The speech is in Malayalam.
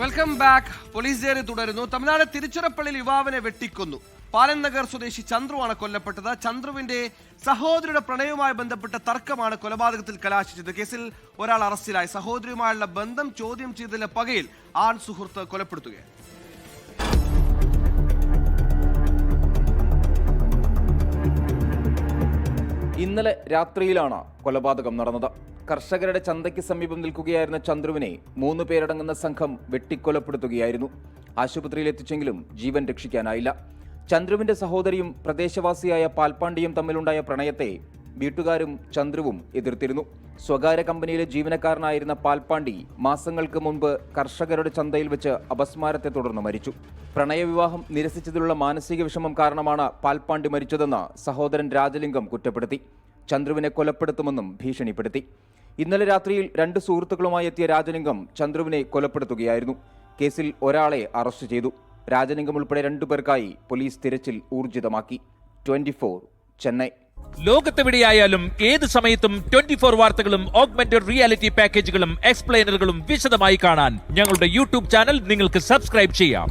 Welcome back. പോലീസ് ജേറി തുടരുന്നു. തമിഴ്നാട് തിരുച്ചിറപ്പള്ളിയിൽ യുവാവിനെ വെട്ടിക്കൊന്നു. പാലൻ നഗർ സ്വദേശി ചന്ദ്രുവാണ് കൊല്ലപ്പെട്ടത്. ചന്ദ്രുവിന്റെ സഹോദരിയുടെ പ്രണയവുമായി ബന്ധപ്പെട്ട തർക്കമാണ് കൊലപാതകത്തിൽ കലാശിച്ചത്. കേസിൽ ഒരാൾ അറസ്റ്റിലായി. സഹോദരിയുമായുള്ള ബന്ധം ചോദ്യം ചെയ്തതിലെ പകയിൽ ആൺ സുഹൃത്ത് കൊലപ്പെടുത്തുകയാണ്. ഇന്നലെ രാത്രിയിലാണ് കൊലപാതകം നടന്നത്. കർഷകരുടെ ചന്തയ്ക്ക് സമീപം നിൽക്കുകയായിരുന്ന ചന്ദ്രുവിനെ 3 പേരടങ്ങുന്ന സംഘം വെട്ടിക്കൊലപ്പെടുത്തുകയായിരുന്നു. ആശുപത്രിയിൽ എത്തിച്ചെങ്കിലും ജീവൻ രക്ഷിക്കാനായില്ല. ചന്ദ്രുവിന്റെ സഹോദരിയും പ്രദേശവാസിയായ പാൽപ്പാണ്ടിയും തമ്മിലുണ്ടായ പ്രണയത്തെ വീട്ടുകാരും ചന്ദ്രുവും എതിർത്തിരുന്നു. സ്വകാര്യ കമ്പനിയിലെ ജീവനക്കാരനായിരുന്ന പാൽപ്പാണ്ടി മാസങ്ങൾക്ക് മുൻപ് കർഷകരുടെ ചന്തയിൽ വെച്ച് അപസ്മാരത്തെ തുടർന്ന് മരിച്ചു. പ്രണയവിവാഹം നിരസിച്ചതിലുള്ള മാനസിക വിഷമം കാരണമാണ് പാൽപ്പാണ്ടി മരിച്ചതെന്ന് സഹോദരൻ രാജലിംഗം കുറ്റപ്പെടുത്തി. ചന്ദ്രുവിനെ കൊലപ്പെടുത്തുമെന്നും ഭീഷണിപ്പെടുത്തി. ഇന്നലെ രാത്രിയിൽ 2 സുഹൃത്തുക്കളുമായി എത്തിയ രാജലിംഗം ചന്ദ്രുവിനെ കൊലപ്പെടുത്തുകയായിരുന്നു. കേസിൽ ഒരാളെ അറസ്റ്റ് ചെയ്തു. രാജലിംഗം ഉൾപ്പെടെ 2 പേർക്കായി പോലീസ് തിരച്ചിൽ ഊർജിതമാക്കി. 24 ചെന്നൈ. ലോകത്തെവിടെയായാലും ഏത് സമയത്തും 24 വാർത്തകളും ഓഗ്മെന്റഡ് റിയാലിറ്റി പാക്കേജുകളും എക്സ്പ്ലെയിനറുകളും വിശദമായി കാണാൻ ഞങ്ങളുടെ യൂട്യൂബ് ചാനൽ നിങ്ങൾക്ക് സബ്സ്ക്രൈബ് ചെയ്യാം.